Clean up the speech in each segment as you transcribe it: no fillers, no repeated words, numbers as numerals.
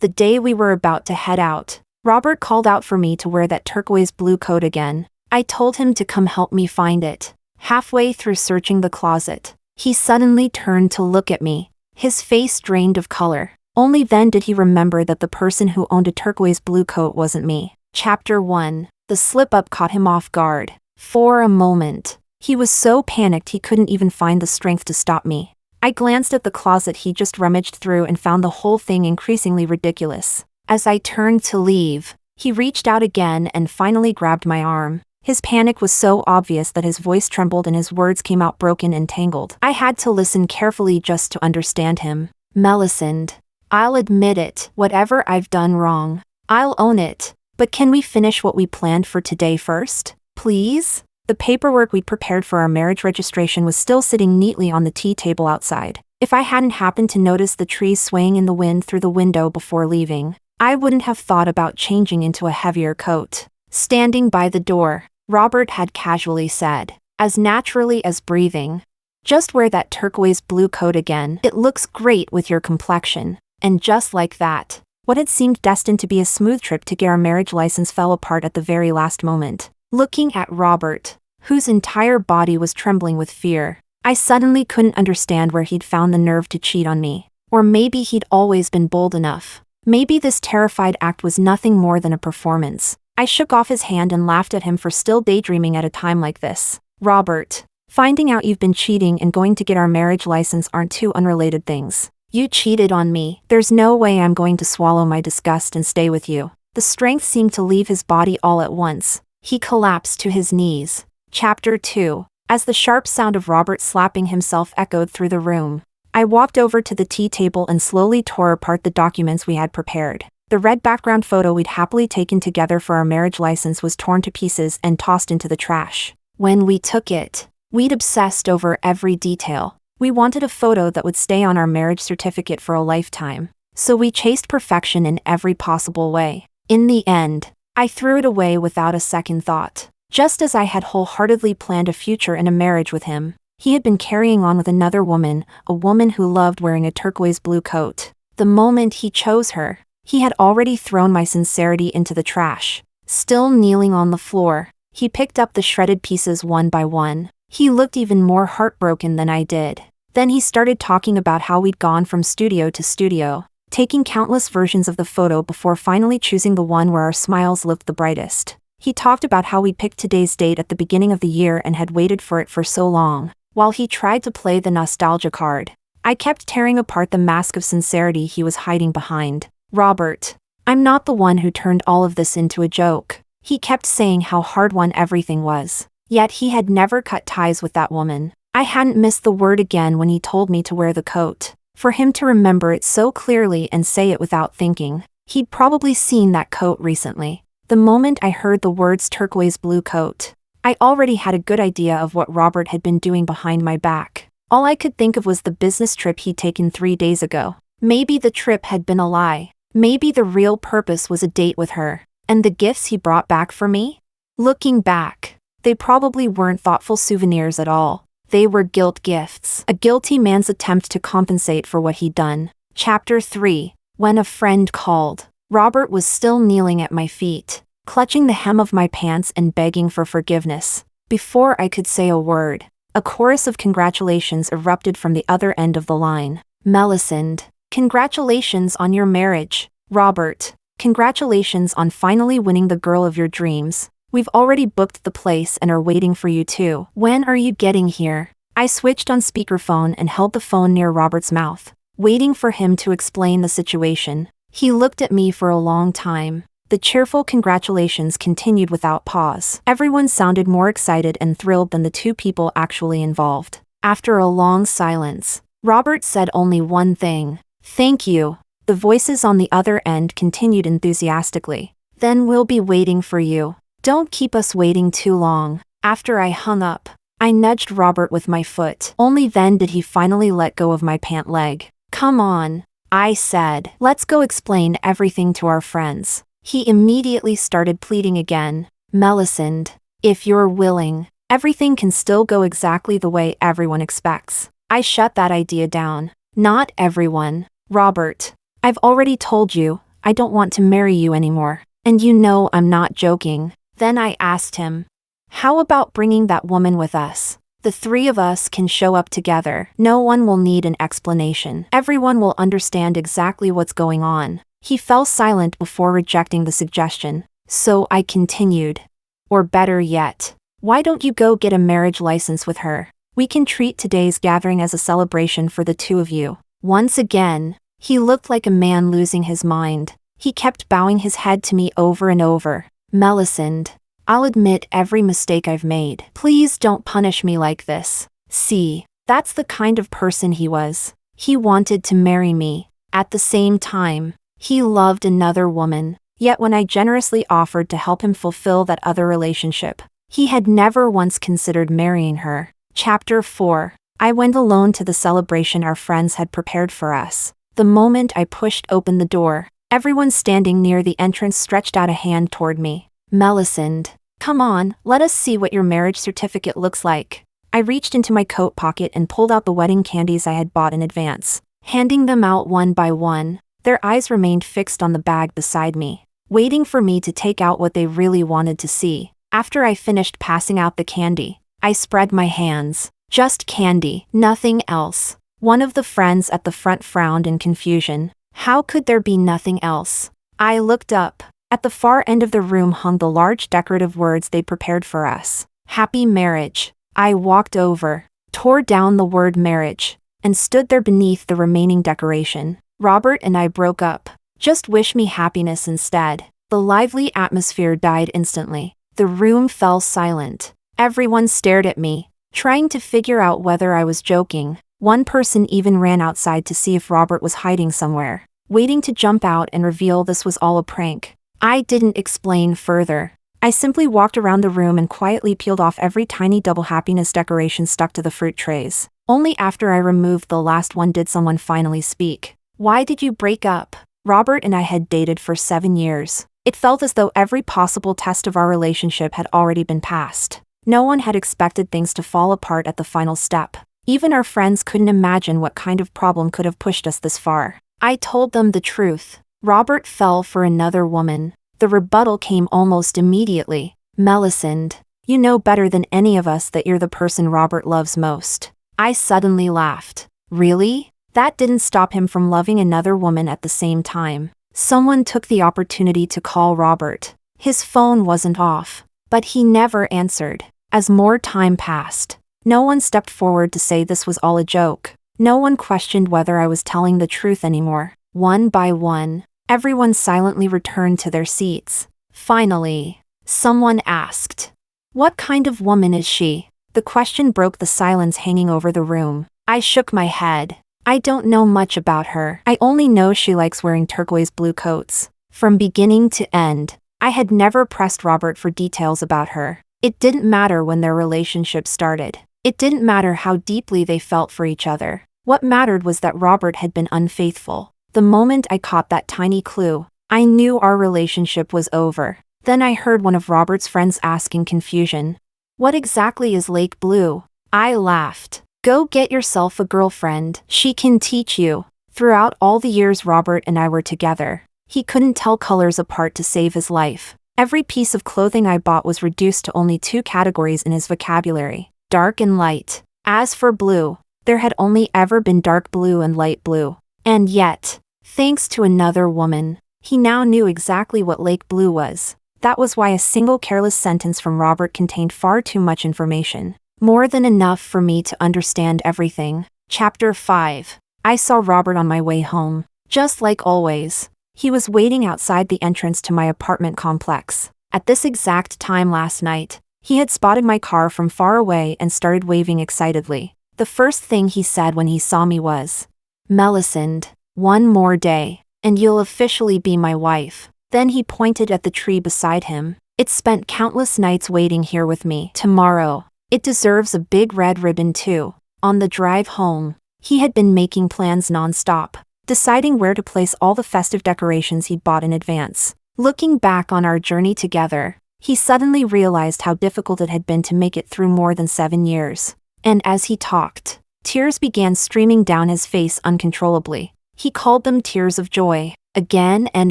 The day we were about to head out, Robert called out for me to wear that turquoise blue coat again. I told him to come help me find it. Halfway through searching the closet, he suddenly turned to look at me, his face drained of color. Only then did he remember that the person who owned a turquoise blue coat wasn't me. Chapter 1. The slip-up caught him off guard. For a moment, he was so panicked he couldn't even find the strength to stop me. I glanced at the closet he just rummaged through and found the whole thing increasingly ridiculous. As I turned to leave, he reached out again and finally grabbed my arm. His panic was so obvious that his voice trembled and his words came out broken and tangled. I had to listen carefully just to understand him. Melisande, I'll admit it, whatever I've done wrong. I'll own it. But can we finish what we planned for today first, please? The paperwork we'd prepared for our marriage registration was still sitting neatly on the tea table outside. If I hadn't happened to notice the trees swaying in the wind through the window before leaving, I wouldn't have thought about changing into a heavier coat. Standing by the door, Robert had casually said, as naturally as breathing, "Just wear that turquoise blue coat again. It looks great with your complexion." And just like that, what had seemed destined to be a smooth trip to get our marriage license fell apart at the very last moment. Looking at Robert, whose entire body was trembling with fear, I suddenly couldn't understand where he'd found the nerve to cheat on me. Or maybe he'd always been bold enough. Maybe this terrified act was nothing more than a performance. I shook off his hand and laughed at him for still daydreaming at a time like this. Robert, finding out you've been cheating and going to get our marriage license aren't two unrelated things. You cheated on me. There's no way I'm going to swallow my disgust and stay with you. The strength seemed to leave his body all at once. He collapsed to his knees. Chapter 2. As the sharp sound of Robert slapping himself echoed through the room, I walked over to the tea table and slowly tore apart the documents we had prepared. The red background photo we'd happily taken together for our marriage license was torn to pieces and tossed into the trash. When we took it, we'd obsessed over every detail. We wanted a photo that would stay on our marriage certificate for a lifetime. So we chased perfection in every possible way. In the end, I threw it away without a second thought. Just as I had wholeheartedly planned a future and a marriage with him, he had been carrying on with another woman, a woman who loved wearing a turquoise blue coat. The moment he chose her, he had already thrown my sincerity into the trash. Still kneeling on the floor, he picked up the shredded pieces one by one. He looked even more heartbroken than I did. Then he started talking about how we'd gone from studio to studio, taking countless versions of the photo before finally choosing the one where our smiles looked the brightest. He talked about how we'd picked today's date at the beginning of the year and had waited for it for so long. While he tried to play the nostalgia card, I kept tearing apart the mask of sincerity he was hiding behind. Robert, I'm not the one who turned all of this into a joke. He kept saying how hard-won everything was. Yet he had never cut ties with that woman. I hadn't missed the word again when he told me to wear the coat. For him to remember it so clearly and say it without thinking, he'd probably seen that coat recently. The moment I heard the words turquoise blue coat, I already had a good idea of what Robert had been doing behind my back. All I could think of was the business trip he'd taken 3 days ago. Maybe the trip had been a lie. Maybe the real purpose was a date with her. And the gifts he brought back for me? Looking back, they probably weren't thoughtful souvenirs at all. They were guilt gifts. A guilty man's attempt to compensate for what he'd done. Chapter 3. When a friend called. Robert was still kneeling at my feet, clutching the hem of my pants and begging for forgiveness. Before I could say a word, a chorus of congratulations erupted from the other end of the line. Melisande, congratulations on your marriage. Robert, congratulations on finally winning the girl of your dreams. We've already booked the place and are waiting for you too. When are you getting here? I switched on speakerphone and held the phone near Robert's mouth, waiting for him to explain the situation. He looked at me for a long time. The cheerful congratulations continued without pause. Everyone sounded more excited and thrilled than the two people actually involved. After a long silence, Robert said only one thing. Thank you. The voices on the other end continued enthusiastically. Then we'll be waiting for you. Don't keep us waiting too long. After I hung up, I nudged Robert with my foot. Only then did he finally let go of my pant leg. Come on, I said. Let's go explain everything to our friends. He immediately started pleading again. Melisande, if you're willing, everything can still go exactly the way everyone expects. I shut that idea down. Not everyone. Robert, I've already told you, I don't want to marry you anymore. And you know I'm not joking. Then I asked him, how about bringing that woman with us? The three of us can show up together. No one will need an explanation. Everyone will understand exactly what's going on. He fell silent before rejecting the suggestion. So I continued. Or better yet, why don't you go get a marriage license with her? We can treat today's gathering as a celebration for the two of you. Once again, he looked like a man losing his mind. He kept bowing his head to me over and over. Melisande, I'll admit every mistake I've made. Please don't punish me like this. See, that's the kind of person he was. He wanted to marry me. At the same time, he loved another woman. Yet when I generously offered to help him fulfill that other relationship, he had never once considered marrying her. Chapter 4. I went alone to the celebration our friends had prepared for us. The moment I pushed open the door, everyone standing near the entrance stretched out a hand toward me. Melisande, come on, let us see what your marriage certificate looks like. I reached into my coat pocket and pulled out the wedding candies I had bought in advance. Handing them out one by one, their eyes remained fixed on the bag beside me, waiting for me to take out what they really wanted to see. After I finished passing out the candy, I spread my hands. Just candy, nothing else. One of the friends at the front frowned in confusion. How could there be nothing else? I looked up. At the far end of the room hung the large decorative words they'd prepared for us. Happy marriage. I walked over, tore down the word marriage, and stood there beneath the remaining decoration. Robert and I broke up. Just wish me happiness instead. The lively atmosphere died instantly. The room fell silent. Everyone stared at me, trying to figure out whether I was joking. One person even ran outside to see if Robert was hiding somewhere, waiting to jump out and reveal this was all a prank. I didn't explain further. I simply walked around the room and quietly peeled off every tiny double happiness decoration stuck to the fruit trays. Only after I removed the last one did someone finally speak. Why did you break up? Robert and I had dated for 7 years. It felt as though every possible test of our relationship had already been passed. No one had expected things to fall apart at the final step. Even our friends couldn't imagine what kind of problem could have pushed us this far. I told them the truth. Robert fell for another woman. The rebuttal came almost immediately. Melisande, you know better than any of us that you're the person Robert loves most. I suddenly laughed. Really? That didn't stop him from loving another woman at the same time. Someone took the opportunity to call Robert. His phone wasn't off, but he never answered. As more time passed, no one stepped forward to say this was all a joke. No one questioned whether I was telling the truth anymore. One by one, everyone silently returned to their seats. Finally, someone asked, "What kind of woman is she?" The question broke the silence hanging over the room. I shook my head. I don't know much about her. I only know she likes wearing turquoise blue coats. From beginning to end, I had never pressed Robert for details about her. It didn't matter when their relationship started. It didn't matter how deeply they felt for each other. What mattered was that Robert had been unfaithful. The moment I caught that tiny clue, I knew our relationship was over. Then I heard one of Robert's friends ask in confusion, "What exactly is Lake Blue?" I laughed. "Go get yourself a girlfriend. She can teach you." Throughout all the years Robert and I were together, he couldn't tell colors apart to save his life. Every piece of clothing I bought was reduced to only 2 categories in his vocabulary: dark and light. As for blue, there had only ever been dark blue and light blue. And yet, thanks to another woman, he now knew exactly what Lake Blue was. That was why a single careless sentence from Robert contained far too much information. More than enough for me to understand everything. Chapter 5. I saw Robert on my way home. Just like always, he was waiting outside the entrance to my apartment complex. At this exact time last night, he had spotted my car from far away and started waving excitedly. The first thing he said when he saw me was, "Melisande, one more day, and you'll officially be my wife." Then he pointed at the tree beside him. "It's spent countless nights waiting here with me. Tomorrow, it deserves a big red ribbon too." On the drive home, he had been making plans non-stop, deciding where to place all the festive decorations he'd bought in advance. Looking back on our journey together, he suddenly realized how difficult it had been to make it through more than 7 years. And as he talked, tears began streaming down his face uncontrollably. He called them tears of joy. again and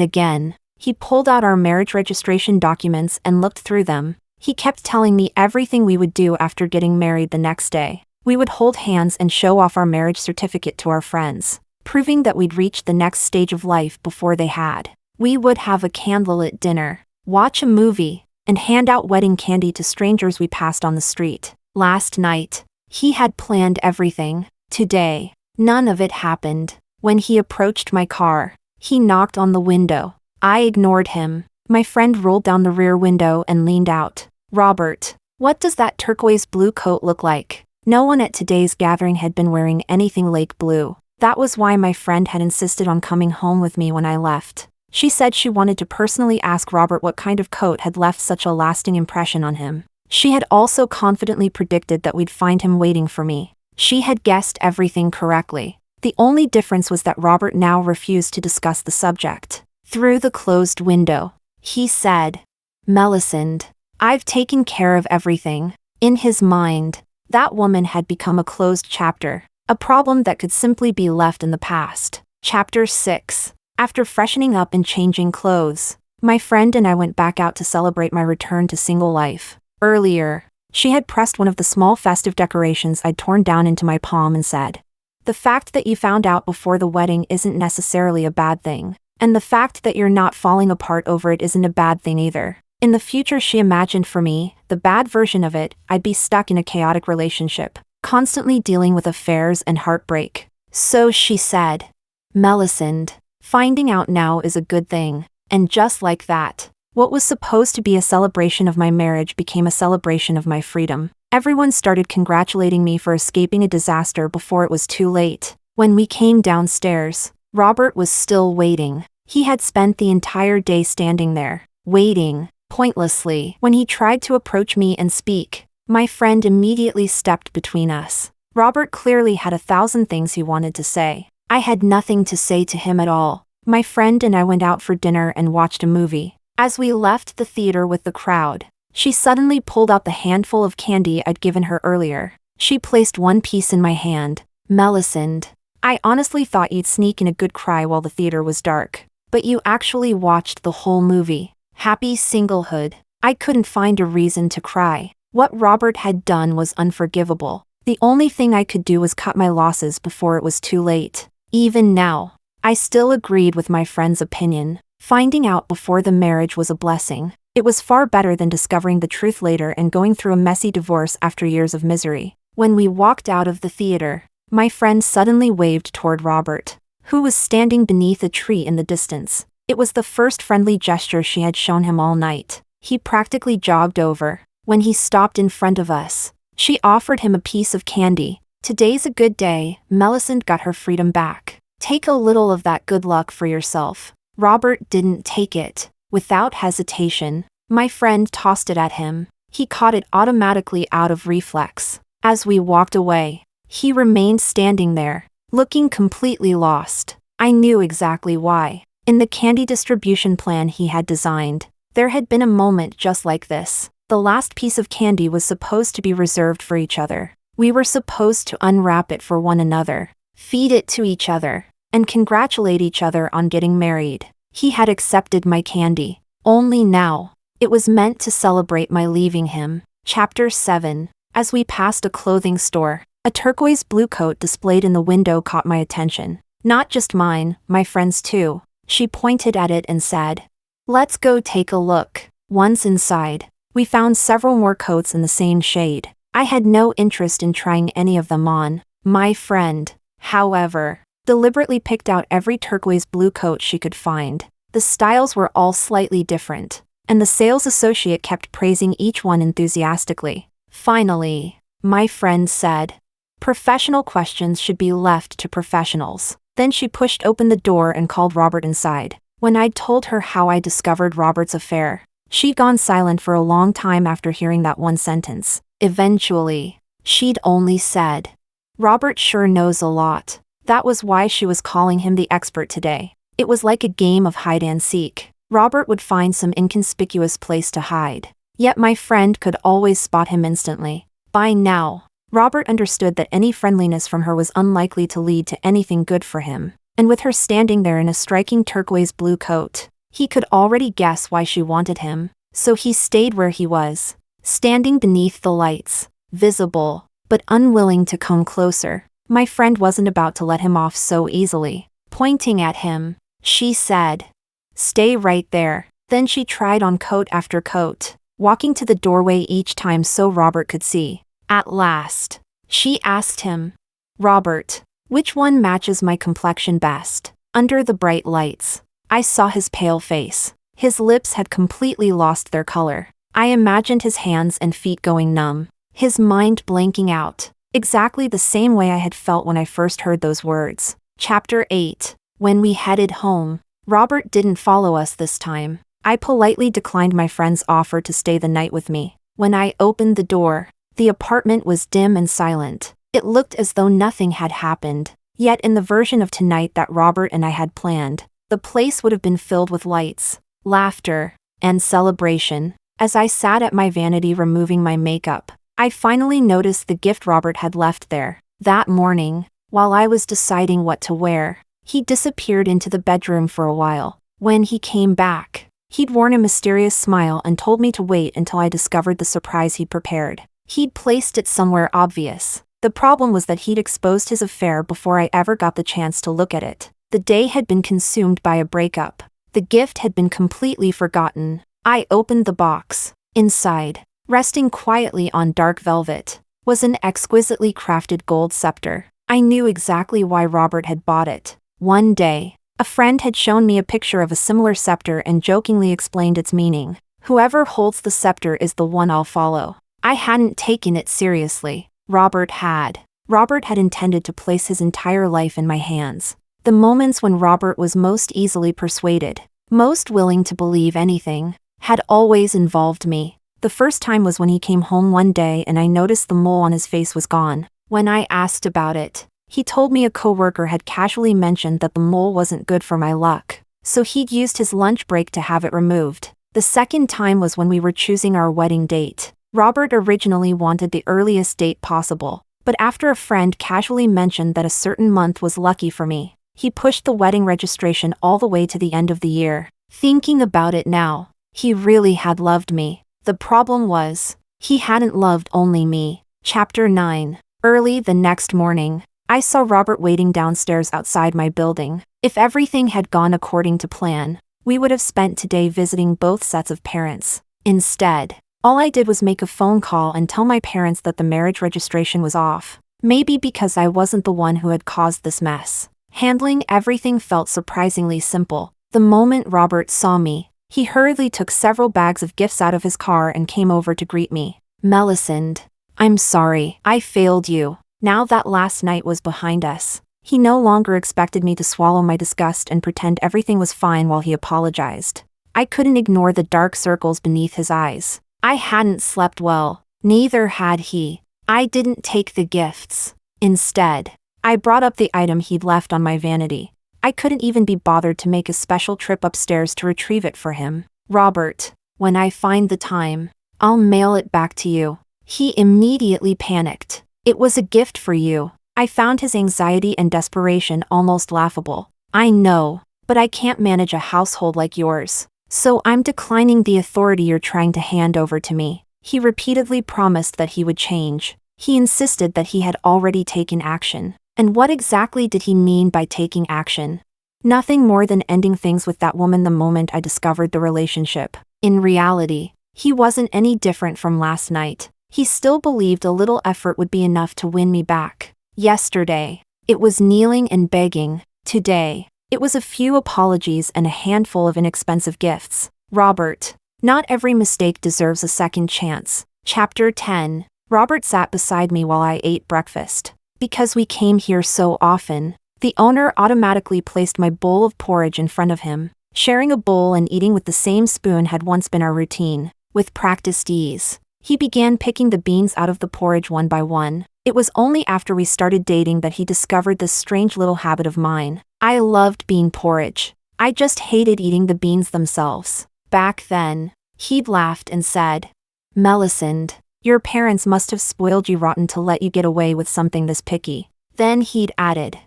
again. He pulled out our marriage registration documents and looked through them. He kept telling me everything we would do after getting married the next day. We would hold hands and show off our marriage certificate to our friends, proving that we'd reached the next stage of life before they had. We would have a candlelit dinner, watch a movie, and hand out wedding candy to strangers we passed on the street. Last night, he had planned everything. Today, none of it happened. When he approached my car, he knocked on the window. I ignored him. My friend rolled down the rear window and leaned out. "Robert, what does that turquoise blue coat look like?" No one at today's gathering had been wearing anything lake blue. That was why my friend had insisted on coming home with me when I left. She said she wanted to personally ask Robert what kind of coat had left such a lasting impression on him. She had also confidently predicted that we'd find him waiting for me. She had guessed everything correctly. The only difference was that Robert now refused to discuss the subject. Through the closed window, he said, "Melisande, I've taken care of everything." In his mind, that woman had become a closed chapter, a problem that could simply be left in the past. Chapter 6. After freshening up and changing clothes, my friend and I went back out to celebrate my return to single life. Earlier, she had pressed one of the small festive decorations I'd torn down into my palm and said, "The fact that you found out before the wedding isn't necessarily a bad thing, and the fact that you're not falling apart over it isn't a bad thing either." In the future she imagined for me, the bad version of it, I'd be stuck in a chaotic relationship, constantly dealing with affairs and heartbreak. So she said, "Melisande, finding out now is a good thing." And just like that, what was supposed to be a celebration of my marriage became a celebration of my freedom. Everyone started congratulating me for escaping a disaster before it was too late. When we came downstairs, Robert was still waiting. He had spent the entire day standing there, waiting, pointlessly. When he tried to approach me and speak, my friend immediately stepped between us. Robert clearly had 1,000 things he wanted to say. I had nothing to say to him at all. My friend and I went out for dinner and watched a movie. As we left the theater with the crowd, she suddenly pulled out the handful of candy I'd given her earlier. She placed one piece in my hand. "Melisande, I honestly thought you'd sneak in a good cry while the theater was dark. But you actually watched the whole movie. Happy singlehood." I couldn't find a reason to cry. What Robert had done was unforgivable. The only thing I could do was cut my losses before it was too late. Even now, I still agreed with my friend's opinion. Finding out before the marriage was a blessing. It was far better than discovering the truth later and going through a messy divorce after years of misery. When we walked out of the theater, my friend suddenly waved toward Robert, who was standing beneath a tree in the distance. It was the first friendly gesture she had shown him all night. He practically jogged over. When he stopped in front of us, she offered him a piece of candy. "Today's a good day." Melisande got her freedom back. "Take a little of that good luck for yourself." Robert didn't take it. Without hesitation, my friend tossed it at him. He caught it automatically out of reflex. As we walked away, he remained standing there, looking completely lost. I knew exactly why. In the candy distribution plan he had designed, there had been a moment just like this. The last piece of candy was supposed to be reserved for each other. We were supposed to unwrap it for one another, feed it to each other, and congratulate each other on getting married. He had accepted my candy. Only now, it was meant to celebrate my leaving him. Chapter 7. As we passed a clothing store, a turquoise blue coat displayed in the window caught my attention. Not just mine, my friend's too. She pointed at it and said, "Let's go take a look." Once inside, we found several more coats in the same shade. I had no interest in trying any of them on. My friend, however, deliberately picked out every turquoise blue coat she could find. The styles were all slightly different, and the sales associate kept praising each one enthusiastically. Finally, my friend said, "Professional questions should be left to professionals." Then she pushed open the door and called Robert inside. When I'd told her how I discovered Robert's affair, she'd gone silent for a long time after hearing that one sentence. Eventually, she'd only said, "Robert sure knows a lot." That was why she was calling him the expert today. It was like a game of hide and seek. Robert would find some inconspicuous place to hide. Yet my friend could always spot him instantly. By now, Robert understood that any friendliness from her was unlikely to lead to anything good for him. and with her standing there in a striking turquoise blue coat, he could already guess why she wanted him, so he stayed where he was, standing beneath the lights, visible, but unwilling to come closer. My friend wasn't about to let him off so easily. Pointing at him, she said, "Stay right there." Then she tried on coat after coat, walking to the doorway each time so Robert could see. At last, she asked him, "Robert, which one matches my complexion best?" Under the bright lights, I saw his pale face. His lips had completely lost their color. I imagined his hands and feet going numb, his mind blanking out, exactly the same way I had felt when I first heard those words. Chapter 8. When we headed home, Robert didn't follow us this time. I politely declined my friend's offer to stay the night with me. When I opened the door, the apartment was dim and silent. It looked as though nothing had happened. Yet in the version of tonight that Robert and I had planned, the place would have been filled with lights, laughter, and celebration. As I sat at my vanity removing my makeup, I finally noticed the gift Robert had left there. That morning, while I was deciding what to wear, he disappeared into the bedroom for a while. When he came back, he'd worn a mysterious smile and told me to wait until I discovered the surprise he'd prepared. He'd placed it somewhere obvious. The problem was that he'd exposed his affair before I ever got the chance to look at it. The day had been consumed by a breakup. The gift had been completely forgotten. I opened the box. Inside, resting quietly on dark velvet, was an exquisitely crafted gold scepter. I knew exactly why Robert had bought it. One day, a friend had shown me a picture of a similar scepter and jokingly explained its meaning. "Whoever holds the scepter is the one I'll follow." I hadn't taken it seriously. Robert had. Robert had intended to place his entire life in my hands. The moments when Robert was most easily persuaded, most willing to believe anything, had always involved me. The first time was when he came home one day and I noticed the mole on his face was gone. When I asked about it, he told me a coworker had casually mentioned that the mole wasn't good for my luck, so he'd used his lunch break to have it removed. The second time was when we were choosing our wedding date. Robert originally wanted the earliest date possible, but after a friend casually mentioned that a certain month was lucky for me, he pushed the wedding registration all the way to the end of the year. Thinking about it now, he really had loved me. The problem was, he hadn't loved only me. Chapter 9. Early the next morning, I saw Robert waiting downstairs outside my building. If everything had gone according to plan, we would have spent today visiting both sets of parents. Instead, all I did was make a phone call and tell my parents that the marriage registration was off. Maybe because I wasn't the one who had caused this mess. Handling everything felt surprisingly simple. The moment Robert saw me, he hurriedly took several bags of gifts out of his car and came over to greet me. "Melisande, I'm sorry, I failed you." Now that last night was behind us, he no longer expected me to swallow my disgust and pretend everything was fine while he apologized. I couldn't ignore the dark circles beneath his eyes. I hadn't slept well. Neither had he. I didn't take the gifts. Instead, I brought up the item he'd left on my vanity. I couldn't even be bothered to make a special trip upstairs to retrieve it for him. "Robert, when I find the time, I'll mail it back to you." He immediately panicked. "It was a gift for you." I found his anxiety and desperation almost laughable. "I know, but I can't manage a household like yours, so I'm declining the authority you're trying to hand over to me." He repeatedly promised that he would change. He insisted that he had already taken action. And what exactly did he mean by taking action? Nothing more than ending things with that woman the moment I discovered the relationship. In reality, he wasn't any different from last night. He still believed a little effort would be enough to win me back. Yesterday, it was kneeling and begging. Today, it was a few apologies and a handful of inexpensive gifts. Robert, not every mistake deserves a second chance. Chapter 10. Robert sat beside me while I ate breakfast. Because we came here so often, the owner automatically placed my bowl of porridge in front of him. Sharing a bowl and eating with the same spoon had once been our routine. With practiced ease, he began picking the beans out of the porridge one by one. It was only after we started dating that he discovered this strange little habit of mine. I loved bean porridge. I just hated eating the beans themselves. Back then, he'd laughed and said, "Melisande, your parents must have spoiled you rotten to let you get away with something this picky." Then he'd added,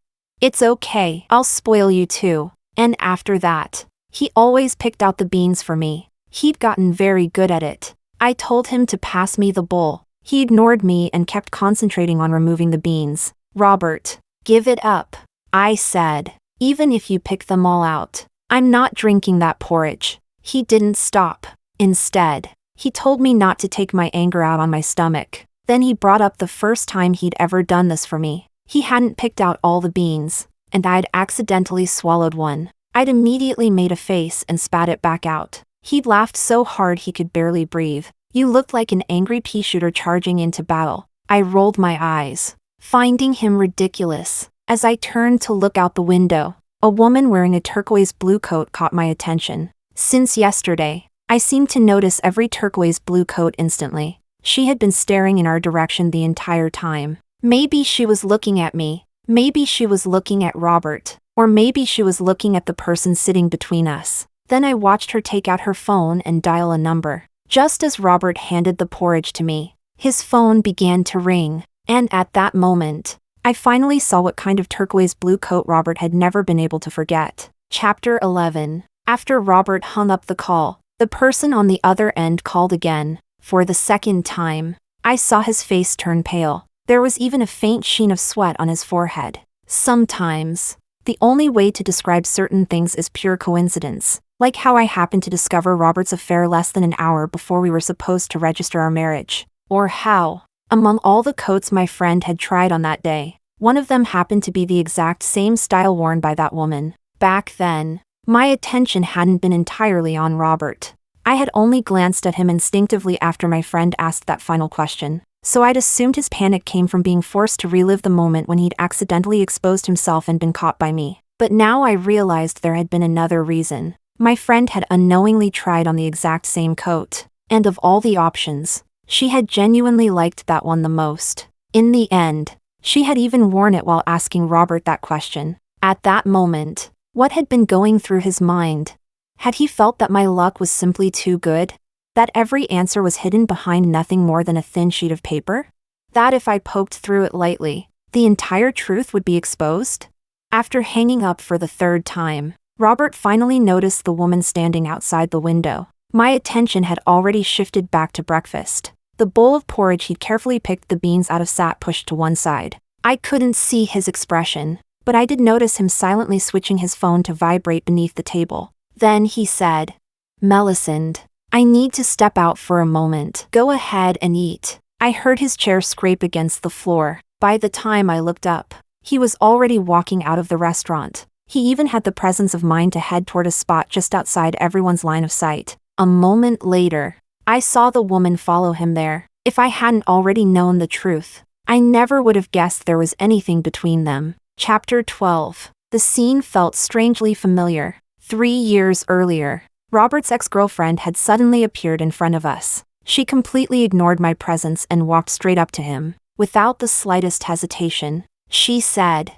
It's okay, I'll spoil you too. And after that, he always picked out the beans for me. He'd gotten very good at it. I told him to pass me the bowl. He ignored me and kept concentrating on removing the beans. Robert, give it up, I said. Even if you pick them all out, I'm not drinking that porridge. He didn't stop. Instead, he told me not to take my anger out on my stomach. Then he brought up the first time he'd ever done this for me. He hadn't picked out all the beans, and I'd accidentally swallowed one. I'd immediately made a face and spat it back out. He'd laughed so hard he could barely breathe. You looked like an angry pea shooter charging into battle. I rolled my eyes, finding him ridiculous. As I turned to look out the window, a woman wearing a turquoise blue coat caught my attention. Since yesterday, I seemed to notice every turquoise blue coat instantly. She had been staring in our direction the entire time. Maybe she was looking at me, maybe she was looking at Robert, or maybe she was looking at the person sitting between us. Then I watched her take out her phone and dial a number. Just as Robert handed the porridge to me, his phone began to ring, and at that moment, I finally saw what kind of turquoise blue coat Robert had never been able to forget. Chapter 11. After Robert hung up the call, the person on the other end called again. For the second time, I saw his face turn pale. There was even a faint sheen of sweat on his forehead. Sometimes, the only way to describe certain things is pure coincidence, like how I happened to discover Robert's affair less than an hour before we were supposed to register our marriage. Or how, among all the coats my friend had tried on that day, one of them happened to be the exact same style worn by that woman. Back then, my attention hadn't been entirely on Robert. I had only glanced at him instinctively after my friend asked that final question, so I'd assumed his panic came from being forced to relive the moment when he'd accidentally exposed himself and been caught by me. But now I realized there had been another reason. My friend had unknowingly tried on the exact same coat, and of all the options, she had genuinely liked that one the most. In the end, she had even worn it while asking Robert that question. At that moment, what had been going through his mind? Had he felt that my luck was simply too good? That every answer was hidden behind nothing more than a thin sheet of paper? That if I poked through it lightly, the entire truth would be exposed? After hanging up for the third time, Robert finally noticed the woman standing outside the window. My attention had already shifted back to breakfast. The bowl of porridge he'd carefully picked the beans out of sat pushed to one side. I couldn't see his expression, but I did notice him silently switching his phone to vibrate beneath the table. Then he said, "Melisande, I need to step out for a moment. Go ahead and eat." I heard his chair scrape against the floor. By the time I looked up, he was already walking out of the restaurant. He even had the presence of mind to head toward a spot just outside everyone's line of sight. A moment later, I saw the woman follow him there. If I hadn't already known the truth, I never would have guessed there was anything between them. Chapter 12. The scene felt strangely familiar. 3 years earlier, Robert's ex-girlfriend had suddenly appeared in front of us. She completely ignored my presence and walked straight up to him. Without the slightest hesitation, she said,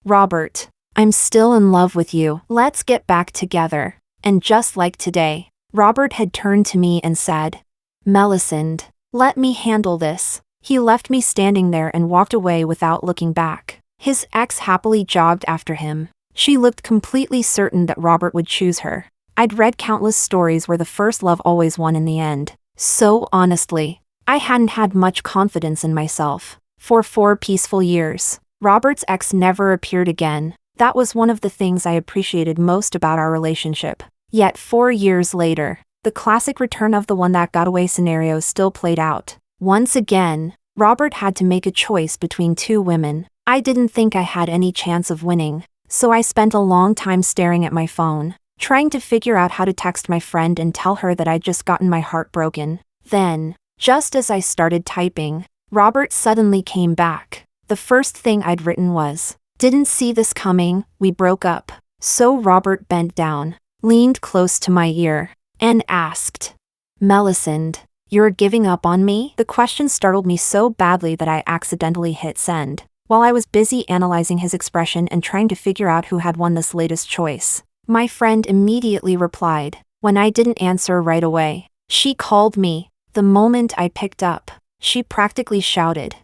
"Robert, I'm still in love with you. Let's get back together." And just like today, Robert had turned to me and said, "Melisande, let me handle this." He left me standing there and walked away without looking back. His ex happily jogged after him. She looked completely certain that Robert would choose her. I'd read countless stories where the first love always won in the end. So honestly, I hadn't had much confidence in myself. For 4 peaceful years, Robert's ex never appeared again. That was one of the things I appreciated most about our relationship. Yet 4 years later, the classic return of the one that got away scenario still played out. Once again, Robert had to make a choice between 2 women. I didn't think I had any chance of winning, so I spent a long time staring at my phone, trying to figure out how to text my friend and tell her that I'd just gotten my heart broken. Then, just as I started typing, Robert suddenly came back. The first thing I'd written was, "Didn't see this coming, we broke up." So Robert bent down, leaned close to my ear, and asked, "Melisande, you're giving up on me?" The question startled me so badly that I accidentally hit send, while I was busy analyzing his expression and trying to figure out who had won this latest choice. My friend immediately replied. When I didn't answer right away, she called me. The moment I picked up, she practically shouted,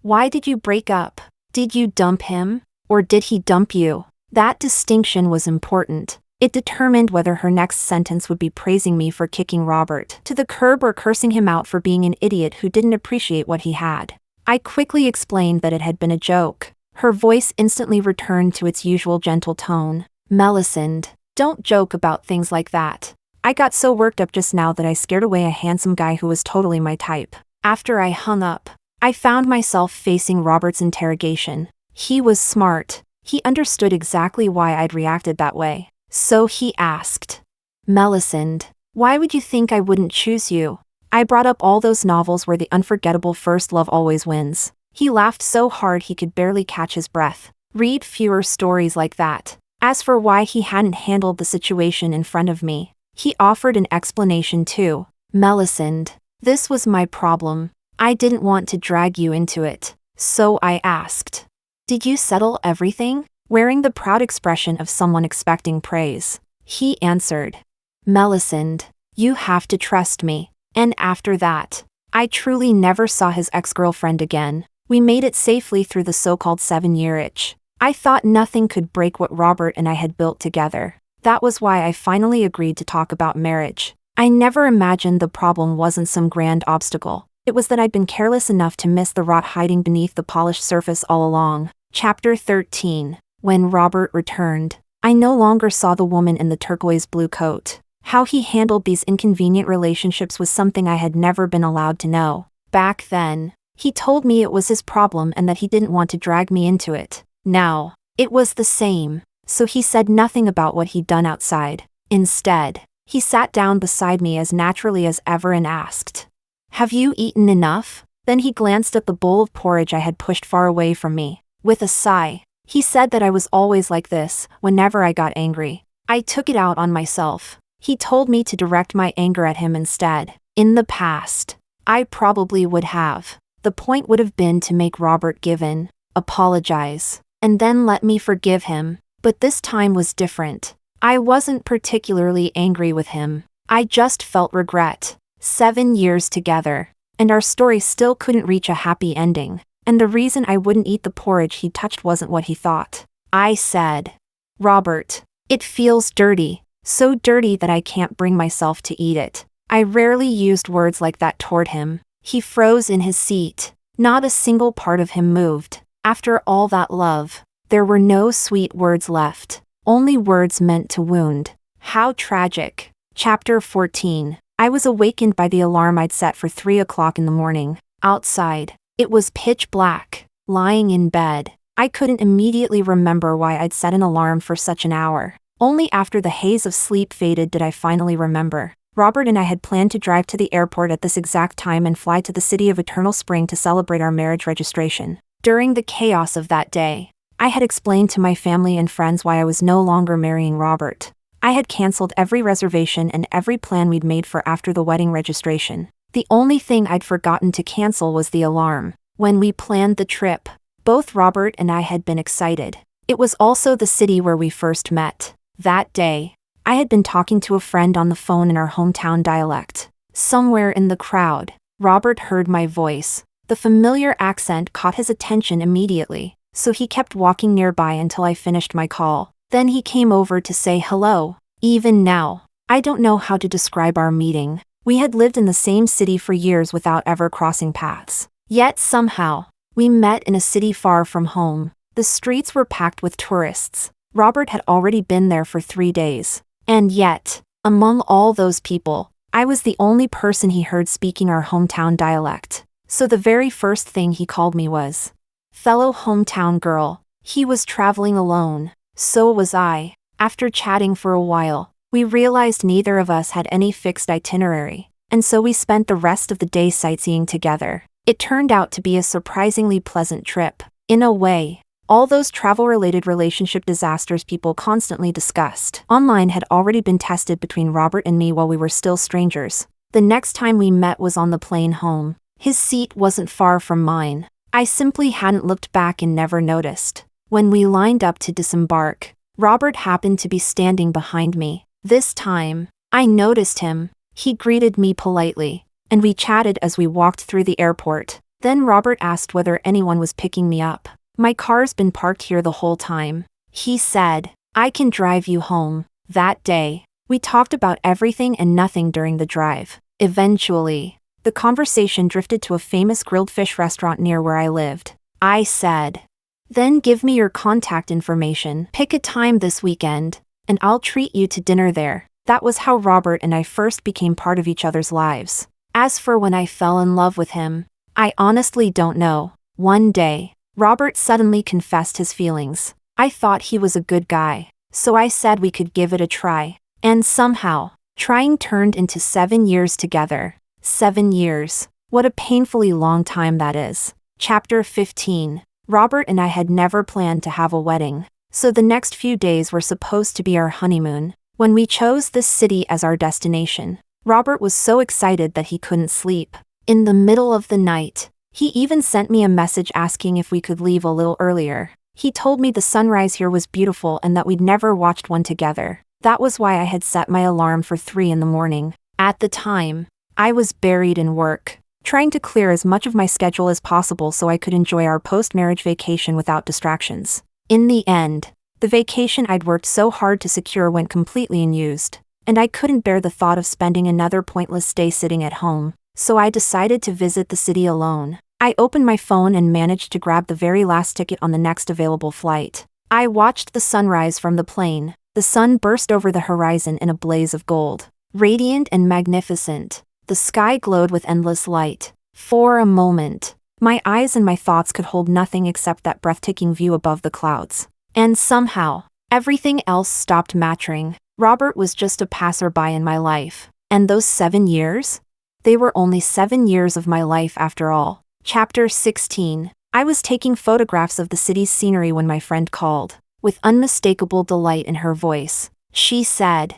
"Why did you break up? Did you dump him?" Or did he dump you? That distinction was important. It determined whether her next sentence would be praising me for kicking Robert to the curb or cursing him out for being an idiot who didn't appreciate what he had. I quickly explained that it had been a joke. Her voice instantly returned to its usual gentle tone. Melisande, don't joke about things like that. I got so worked up just now that I scared away a handsome guy who was totally my type. After I hung up, I found myself facing Robert's interrogation. He was smart. He understood exactly why I'd reacted that way. So he asked, Melisande, why would you think I wouldn't choose you? I brought up all those novels where the unforgettable first love always wins. He laughed so hard he could barely catch his breath. Read fewer stories like that. As for why he hadn't handled the situation in front of me, he offered an explanation too. Melisande, this was my problem. I didn't want to drag you into it. So I asked, did you settle everything? Wearing the proud expression of someone expecting praise, he answered, Melisande, you have to trust me. And after that, I truly never saw his ex-girlfriend again. We made it safely through the so-called 7-year itch. I thought nothing could break what Robert and I had built together. That was why I finally agreed to talk about marriage. I never imagined the problem wasn't some grand obstacle. It was that I'd been careless enough to miss the rot hiding beneath the polished surface all along. Chapter 13. When Robert returned, I no longer saw the woman in the turquoise blue coat. How he handled these inconvenient relationships was something I had never been allowed to know. Back then, he told me it was his problem and that he didn't want to drag me into it. Now, it was the same, so he said nothing about what he'd done outside. Instead, he sat down beside me as naturally as ever and asked, have you eaten enough? Then he glanced at the bowl of porridge I had pushed far away from me. With a sigh, he said that I was always like this, whenever I got angry. I took it out on myself. He told me to direct my anger at him instead. In the past, I probably would have. The point would have been to make Robert give in, apologize, and then let me forgive him. But this time was different. I wasn't particularly angry with him. I just felt regret. 7 years together, and our story still couldn't reach a happy ending. And the reason I wouldn't eat the porridge he touched wasn't what he thought. I said, Robert, it feels dirty, so dirty that I can't bring myself to eat it. I rarely used words like that toward him. He froze in his seat. Not a single part of him moved. After all that love, there were no sweet words left, only words meant to wound. How tragic. Chapter 14. I was awakened by the alarm I'd set for 3 o'clock in the morning. Outside, it was pitch black. Lying in bed, I couldn't immediately remember why I'd set an alarm for such an hour. Only after the haze of sleep faded did I finally remember. Robert and I had planned to drive to the airport at this exact time and fly to the city of Eternal Spring to celebrate our marriage registration. During the chaos of that day, I had explained to my family and friends why I was no longer marrying Robert. I had canceled every reservation and every plan we'd made for after the wedding registration. The only thing I'd forgotten to cancel was the alarm. When we planned the trip, both Robert and I had been excited. It was also the city where we first met. That day, I had been talking to a friend on the phone in our hometown dialect. Somewhere in the crowd, Robert heard my voice. The familiar accent caught his attention immediately, so he kept walking nearby until I finished my call. Then he came over to say hello. Even now, I don't know how to describe our meeting. We had lived in the same city for years without ever crossing paths. Yet somehow, we met in a city far from home. The streets were packed with tourists. Robert had already been there for 3 days. And yet, among all those people, I was the only person he heard speaking our hometown dialect. So the very first thing he called me was fellow hometown girl. He was traveling alone. So was I. After chatting for a while, we realized neither of us had any fixed itinerary, and so we spent the rest of the day sightseeing together. It turned out to be a surprisingly pleasant trip. In a way, all those travel-related relationship disasters people constantly discussed online had already been tested between Robert and me while we were still strangers. The next time we met was on the plane home. His seat wasn't far from mine. I simply hadn't looked back and never noticed. When we lined up to disembark, Robert happened to be standing behind me. This time, I noticed him. He greeted me politely, and we chatted as we walked through the airport. Then Robert asked whether anyone was picking me up. My car's been parked here the whole time. He said, I can drive you home. That day, we talked about everything and nothing during the drive. Eventually, the conversation drifted to a famous grilled fish restaurant near where I lived. I said, then give me your contact information. Pick a time this weekend, and I'll treat you to dinner there. That was how Robert and I first became part of each other's lives. As for when I fell in love with him, I honestly don't know. One day, Robert suddenly confessed his feelings. I thought he was a good guy, so I said we could give it a try. And somehow, trying turned into 7 years together. 7 years. What a painfully long time that is. Chapter 15. Robert and I had never planned to have a wedding, so the next few days were supposed to be our honeymoon. When we chose this city as our destination, Robert was so excited that he couldn't sleep. In the middle of the night, he even sent me a message asking if we could leave a little earlier. He told me the sunrise here was beautiful and that we'd never watched one together. That was why I had set my alarm for 3 in the morning. At the time, I was buried in work, trying to clear as much of my schedule as possible so I could enjoy our post-marriage vacation without distractions. In the end, the vacation I'd worked so hard to secure went completely unused, and I couldn't bear the thought of spending another pointless day sitting at home, so I decided to visit the city alone. I opened my phone and managed to grab the very last ticket on the next available flight. I watched the sunrise from the plane. The sun burst over the horizon in a blaze of gold. Radiant and magnificent, the sky glowed with endless light. For a moment, my eyes and my thoughts could hold nothing except that breathtaking view above the clouds. And somehow, everything else stopped mattering. Robert was just a passerby in my life. And those 7 years? They were only 7 years of my life after all. Chapter 16. I was taking photographs of the city's scenery when my friend called. With unmistakable delight in her voice, she said,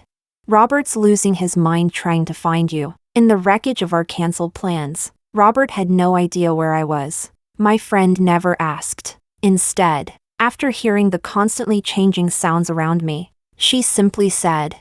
Robert's losing his mind trying to find you. In the wreckage of our canceled plans, Robert had no idea where I was. My friend never asked. Instead, after hearing the constantly changing sounds around me, she simply said,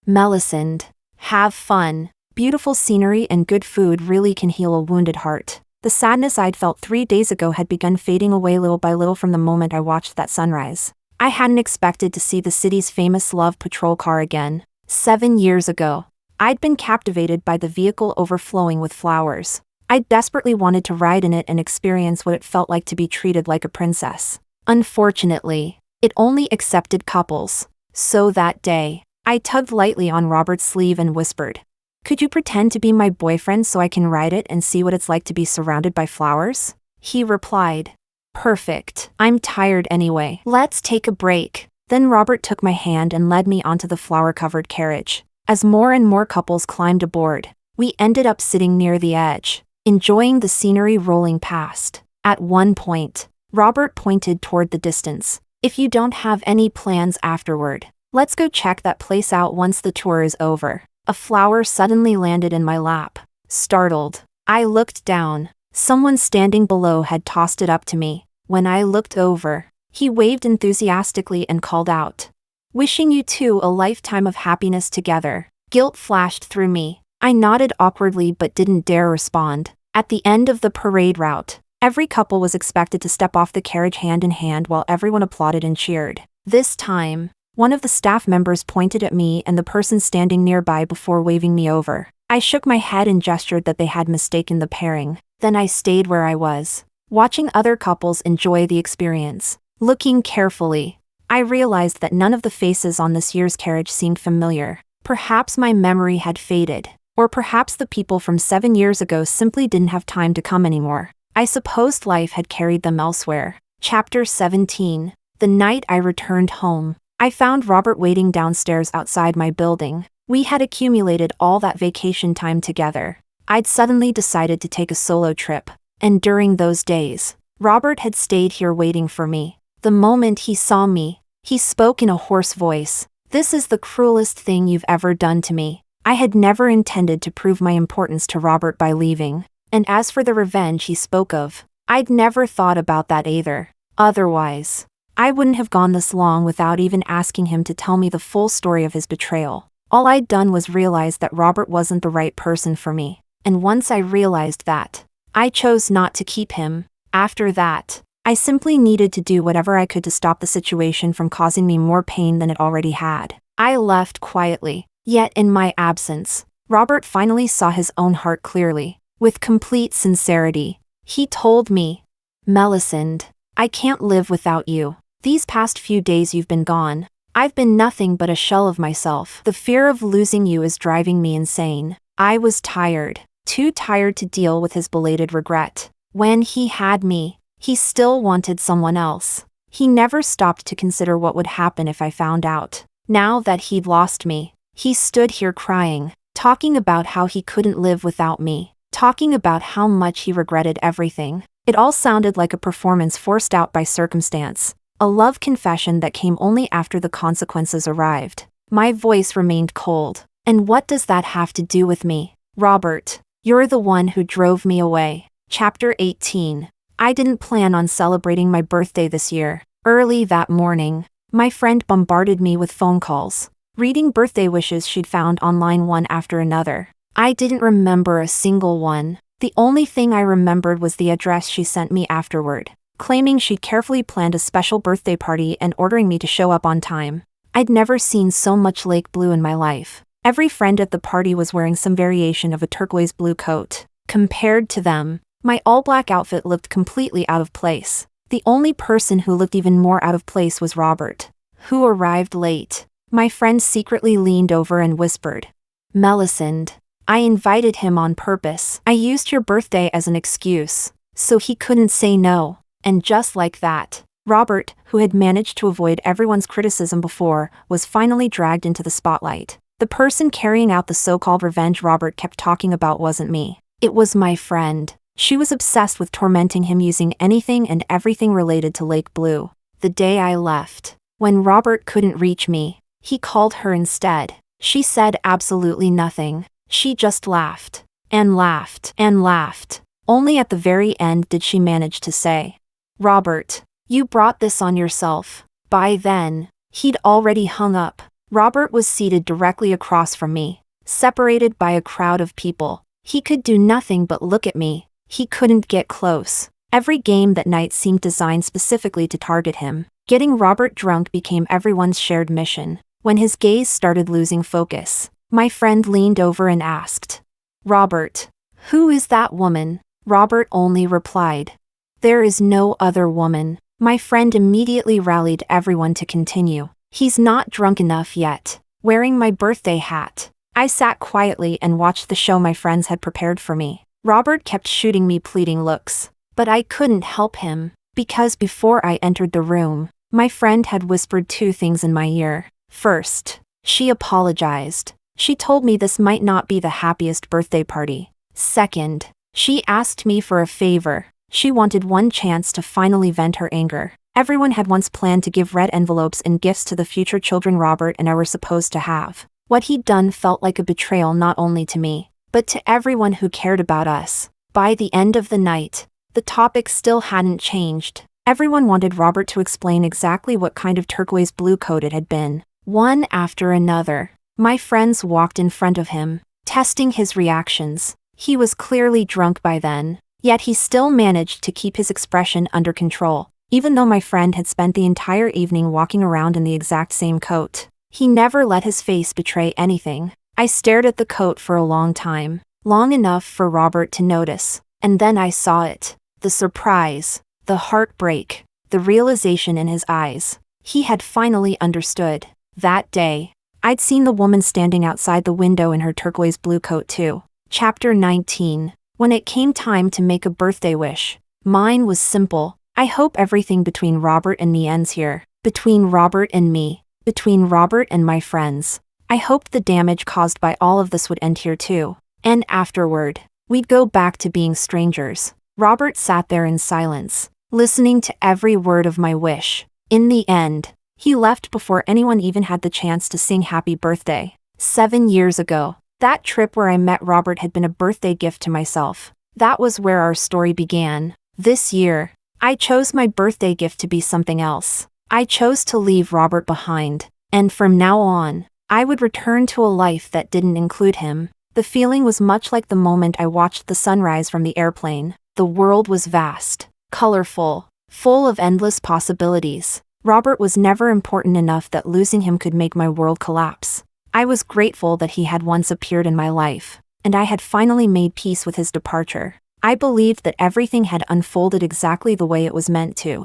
Melisande, have fun. Beautiful scenery and good food really can heal a wounded heart. The sadness I'd felt 3 days ago had begun fading away little by little from the moment I watched that sunrise. I hadn't expected to see the city's famous Love Patrol car again. 7 years ago, I'd been captivated by the vehicle overflowing with flowers. I desperately wanted to ride in it and experience what it felt like to be treated like a princess. Unfortunately, it only accepted couples. So that day, I tugged lightly on Robert's sleeve and whispered, Could you pretend to be my boyfriend so I can ride it and see what it's like to be surrounded by flowers? He replied, Perfect. I'm tired anyway. Let's take a break. Then Robert took my hand and led me onto the flower-covered carriage. As more and more couples climbed aboard, we ended up sitting near the edge, enjoying the scenery rolling past. At one point, Robert pointed toward the distance. If you don't have any plans afterward, let's go check that place out once the tour is over. A flower suddenly landed in my lap. Startled, I looked down. Someone standing below had tossed it up to me. When I looked over, he waved enthusiastically and called out, Wishing you two a lifetime of happiness together. Guilt flashed through me. I nodded awkwardly but didn't dare respond. At the end of the parade route, every couple was expected to step off the carriage hand in hand while everyone applauded and cheered. This time, one of the staff members pointed at me and the person standing nearby before waving me over. I shook my head and gestured that they had mistaken the pairing. Then I stayed where I was, watching other couples enjoy the experience. Looking carefully, I realized that none of the faces on this year's carriage seemed familiar. Perhaps my memory had faded, or perhaps the people from 7 years ago simply didn't have time to come anymore. I supposed life had carried them elsewhere. Chapter 17. The night I returned home, I found Robert waiting downstairs outside my building. We had accumulated all that vacation time together. I'd suddenly decided to take a solo trip, and during those days, Robert had stayed here waiting for me. The moment he saw me, he spoke in a hoarse voice. This is the cruelest thing you've ever done to me. I had never intended to prove my importance to Robert by leaving. And as for the revenge he spoke of, I'd never thought about that either. Otherwise, I wouldn't have gone this long without even asking him to tell me the full story of his betrayal. All I'd done was realize that Robert wasn't the right person for me. And once I realized that, I chose not to keep him. After that, I simply needed to do whatever I could to stop the situation from causing me more pain than it already had. I left quietly. Yet in my absence, Robert finally saw his own heart clearly. With complete sincerity, he told me, "Melisande, I can't live without you. These past few days you've been gone. I've been nothing but a shell of myself. The fear of losing you is driving me insane." I was tired, too tired to deal with his belated regret. When he had me, he still wanted someone else. He never stopped to consider what would happen if I found out. Now that he'd lost me, he stood here crying, talking about how he couldn't live without me, talking about how much he regretted everything. It all sounded like a performance forced out by circumstance, a love confession that came only after the consequences arrived. My voice remained cold. "And what does that have to do with me? Robert, you're the one who drove me away." Chapter 18. I didn't plan on celebrating my birthday this year. Early that morning, my friend bombarded me with phone calls, reading birthday wishes she'd found online one after another. I didn't remember a single one. The only thing I remembered was the address she sent me afterward, claiming she'd carefully planned a special birthday party and ordering me to show up on time. I'd never seen so much lake blue in my life. Every friend at the party was wearing some variation of a turquoise blue coat. Compared to them, my all-black outfit looked completely out of place. The only person who looked even more out of place was Robert, who arrived late. My friend secretly leaned over and whispered, "Melisande, I invited him on purpose. I used your birthday as an excuse, so he couldn't say no." And just like that, Robert, who had managed to avoid everyone's criticism before, was finally dragged into the spotlight. The person carrying out the so-called revenge Robert kept talking about wasn't me. It was my friend. She was obsessed with tormenting him using anything and everything related to Lake Blue. The day I left, when Robert couldn't reach me, he called her instead. She said absolutely nothing. She just laughed, and laughed, and laughed. Only at the very end did she manage to say, "Robert, you brought this on yourself." By then, he'd already hung up. Robert was seated directly across from me, separated by a crowd of people. He could do nothing but look at me. He couldn't get close. Every game that night seemed designed specifically to target him. Getting Robert drunk became everyone's shared mission. When his gaze started losing focus, my friend leaned over and asked, "Robert, who is that woman?" Robert only replied, "There is no other woman." My friend immediately rallied everyone to continue. "He's not drunk enough yet." Wearing my birthday hat, I sat quietly and watched the show my friends had prepared for me. Robert kept shooting me pleading looks, but I couldn't help him, because before I entered the room, my friend had whispered two things in my ear. First, she apologized. She told me this might not be the happiest birthday party. Second, she asked me for a favor. She wanted one chance to finally vent her anger. Everyone had once planned to give red envelopes and gifts to the future children Robert and I were supposed to have. What he'd done felt like a betrayal not only to me, but to everyone who cared about us. By the end of the night, the topic still hadn't changed. Everyone wanted Robert to explain exactly what kind of turquoise blue coat it had been. One after another, my friends walked in front of him, testing his reactions. He was clearly drunk by then, yet he still managed to keep his expression under control. Even though my friend had spent the entire evening walking around in the exact same coat, he never let his face betray anything. I stared at the coat for a long time, long enough for Robert to notice, and then I saw it. The surprise, the heartbreak, the realization in his eyes. He had finally understood. That day, I'd seen the woman standing outside the window in her turquoise blue coat too. Chapter 19. When it came time to make a birthday wish, mine was simple. I hope everything between Robert and me ends here. Between Robert and me. Between Robert and my friends. I hoped the damage caused by all of this would end here too. And afterward, we'd go back to being strangers. Robert sat there in silence, listening to every word of my wish. In the end, he left before anyone even had the chance to sing happy birthday. 7 years ago, that trip where I met Robert had been a birthday gift to myself. That was where our story began. This year, I chose my birthday gift to be something else. I chose to leave Robert behind, and from now on, I would return to a life that didn't include him. The feeling was much like the moment I watched the sunrise from the airplane. The world was vast, colorful, full of endless possibilities. Robert was never important enough that losing him could make my world collapse. I was grateful that he had once appeared in my life, and I had finally made peace with his departure. I believed that everything had unfolded exactly the way it was meant to.